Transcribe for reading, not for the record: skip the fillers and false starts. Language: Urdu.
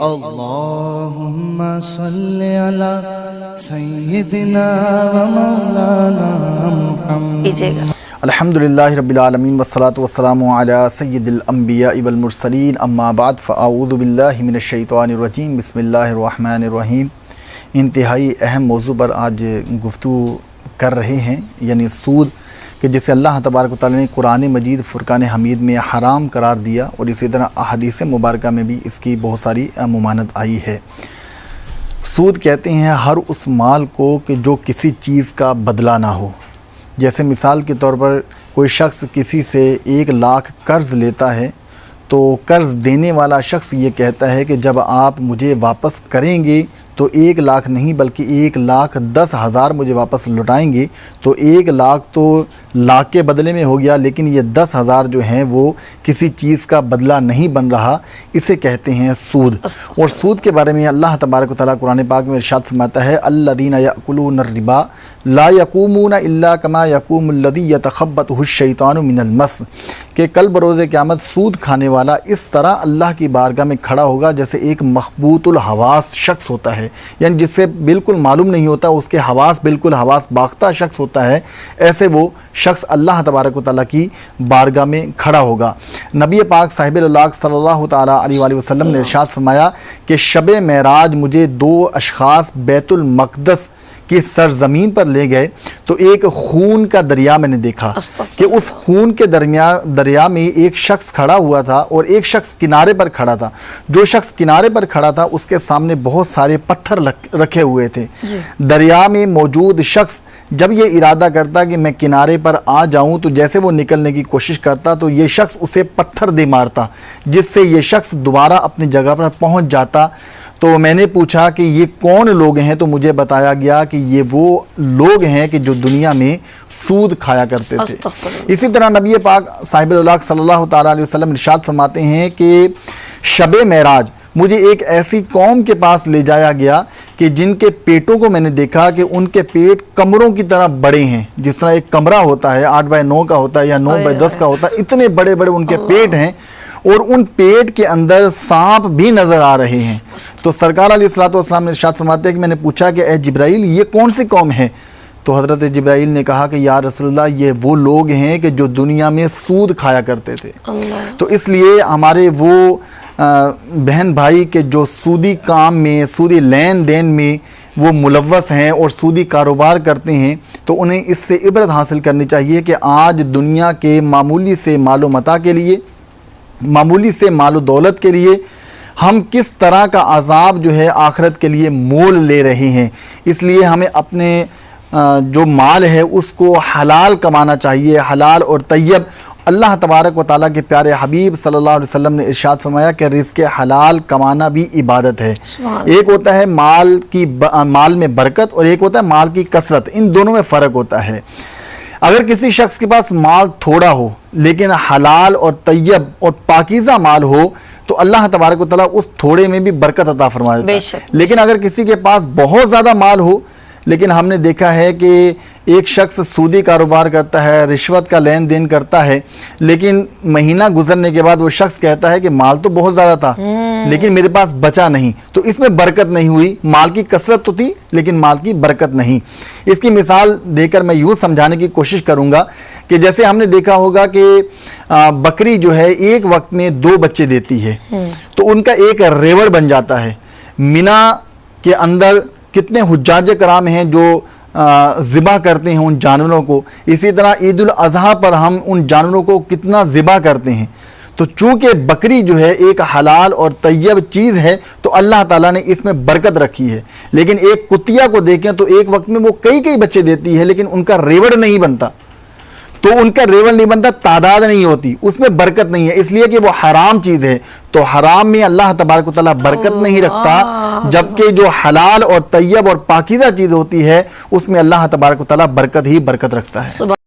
اللہم صلی علی سیدنا و مولانا محمد. الحمدللہ رب العالمین والصلاة والسلام علی سید الانبیاء والمرسلین، اما بعد فاعوذ باللہ من الشیطان الرجیم، بسم اللہ الرحمن الرحیم. انتہائی اہم موضوع پر آج گفتگو کر رہے ہیں، یعنی سود، کہ جسے اللہ تبارک و تعالیٰ نے قرآن مجید فرقان حمید میں حرام قرار دیا، اور اسی طرح احادیث مبارکہ میں بھی اس کی بہت ساری ممانعت آئی ہے. سود کہتے ہیں ہر اس مال کو کہ جو کسی چیز کا بدلہ نہ ہو. جیسے مثال کے طور پر کوئی شخص کسی سے 1 لاکھ قرض لیتا ہے، تو قرض دینے والا شخص یہ کہتا ہے کہ جب آپ مجھے واپس کریں گے تو 1 لاکھ نہیں بلکہ 1,10,000 مجھے واپس لوٹائیں گے. تو 1 لاکھ تو لاکھ کے بدلے میں ہو گیا، لیکن یہ 10,000 جو ہیں وہ کسی چیز کا بدلہ نہیں بن رہا. اسے کہتے ہیں سود. اور سود کے بارے میں اللہ تبارک و تعالیٰ قرآن پاک میں ارشاد فرماتا ہے، الذین یأکلون الربا لا یقومون الا کما یقوم الذی یتخبطہ الشیطان من المس، کہ کل بروز قیامت سود کھانے والا اس طرح اللہ کی بارگاہ میں کھڑا ہوگا جیسے ایک مخبوط الحواس شخص ہوتا ہے، یعنی جس سے بالکل معلوم نہیں ہوتا، اس کے حواس بالکل حواس باختہ شخص ہوتا ہے، ایسے وہ شخص اللہ تبارک و تعالیٰ کی بارگاہ میں کھڑا ہوگا. نبی پاک صاحب اللہ صلی اللہ تعالیٰ علیہ وآلہ وسلم نے ارشاد فرمایا کہ شب معراج مجھے 2 اشخاص بیت المقدس کی سرزمین پر لے گئے، تو ایک خون کا دریا میں نے دیکھا کہ اس خون کے دریا میں ایک شخص کھڑا ہوا تھا اور ایک شخص کنارے پر کھڑا تھا. جو شخص کنارے پر کھڑا تھا اس کے سامنے بہت سارے پتھر رکھے ہوئے تھے. دریا میں موجود شخص جب یہ ارادہ کرتا کہ میں کنارے پر آ جاؤں تو جیسے وہ نکلنے کی کوشش کرتا تو یہ شخص اسے پتھر دے مارتا، جس سے یہ شخص دوبارہ اپنی جگہ پر پہنچ جاتا. تو میں نے پوچھا کہ یہ کون لوگ ہیں، تو مجھے بتایا گیا کہ یہ وہ لوگ ہیں کہ جو دنیا میں سود کھایا کرتے تھے. اسی طرح نبی پاک صاحب اللہ صلی اللہ تعالیٰ علیہ وسلم ارشاد فرماتے ہیں کہ شب معراج مجھے ایک ایسی قوم کے پاس لے جایا گیا کہ جن کے پیٹوں کو میں نے دیکھا کہ ان کے پیٹ کمروں کی طرح بڑے ہیں. جس طرح ایک کمرہ ہوتا ہے 8x9 کا ہوتا ہے یا 9x10 کا ہوتا ہے، اتنے بڑے بڑے ان کے پیٹ ہیں، اور ان پیٹ کے اندر سانپ بھی نظر آ رہے ہیں. تو سرکار علیہ الصلوۃ والسلام نے ارشاد فرماتے ہیں کہ میں نے پوچھا کہ اے جبرائیل یہ کون سی قوم ہے؟ تو حضرت جبرائیل نے کہا کہ یا رسول اللہ یہ وہ لوگ ہیں کہ جو دنیا میں سود کھایا کرتے تھے. تو اس لیے ہمارے وہ بہن بھائی کے جو سودی کام میں، سودی لین دین میں وہ ملوث ہیں اور سودی کاروبار کرتے ہیں، تو انہیں اس سے عبرت حاصل کرنی چاہیے کہ آج دنیا کے معمولی سے مال و متاع کے لیے، معمولی سے مال و دولت کے لیے ہم کس طرح کا عذاب جو ہے آخرت کے لیے مول لے رہے ہیں. اس لیے ہمیں اپنے جو مال ہے اس کو حلال کمانا چاہیے، حلال اور طیب. اللہ تبارک و تعالیٰ کے پیارے حبیب صلی اللہ علیہ وسلم نے ارشاد فرمایا کہ رزق حلال کمانا بھی عبادت ہے. ایک ہوتا ہے مال میں برکت، اور ایک ہوتا ہے مال کی کثرت. ان دونوں میں فرق ہوتا ہے. اگر کسی شخص کے پاس مال تھوڑا ہو لیکن حلال اور طیب اور پاکیزہ مال ہو تو اللہ تبارک و تعالیٰ اس تھوڑے میں بھی برکت عطا فرما دیتا ہے. لیکن اگر کسی کے پاس بہت زیادہ مال ہو، لیکن ہم نے دیکھا ہے کہ ایک شخص سودی کاروبار کرتا ہے، رشوت کا لین دین کرتا ہے، لیکن مہینہ گزرنے کے بعد وہ شخص کہتا ہے کہ مال تو بہت زیادہ تھا لیکن میرے پاس بچا نہیں. تو اس میں برکت نہیں ہوئی. مال کی کثرت تو تھی لیکن مال کی برکت نہیں. اس کی مثال دے کر میں یوں سمجھانے کی کوشش کروں گا کہ جیسے ہم نے دیکھا ہوگا کہ بکری جو ہے ایک وقت میں 2 بچے دیتی ہے، تو ان کا ایک ریوڑ بن جاتا ہے. مینا کے اندر کتنے حجاج کرام ہیں جو ذبح کرتے ہیں ان جانوروں کو. اسی طرح عید الاضحیٰ پر ہم ان جانوروں کو کتنا ذبح کرتے ہیں. تو چونکہ بکری جو ہے ایک حلال اور طیب چیز ہے تو اللہ تعالیٰ نے اس میں برکت رکھی ہے. لیکن ایک کتیا کو دیکھیں تو ایک وقت میں وہ کئی بچے دیتی ہے لیکن ان کا ریوڑ نہیں بنتا. تو ان کا ریوڑ نہیں بنتا، تعداد نہیں ہوتی، اس میں برکت نہیں ہے، اس لیے کہ وہ حرام چیز ہے. تو حرام میں اللہ تبارک و تعالیٰ برکت نہیں رکھتا، جبکہ جو حلال اور طیب اور پاکیزہ چیز ہوتی ہے اس میں اللہ تبارک و تعالیٰ برکت ہی برکت رکھتا ہے.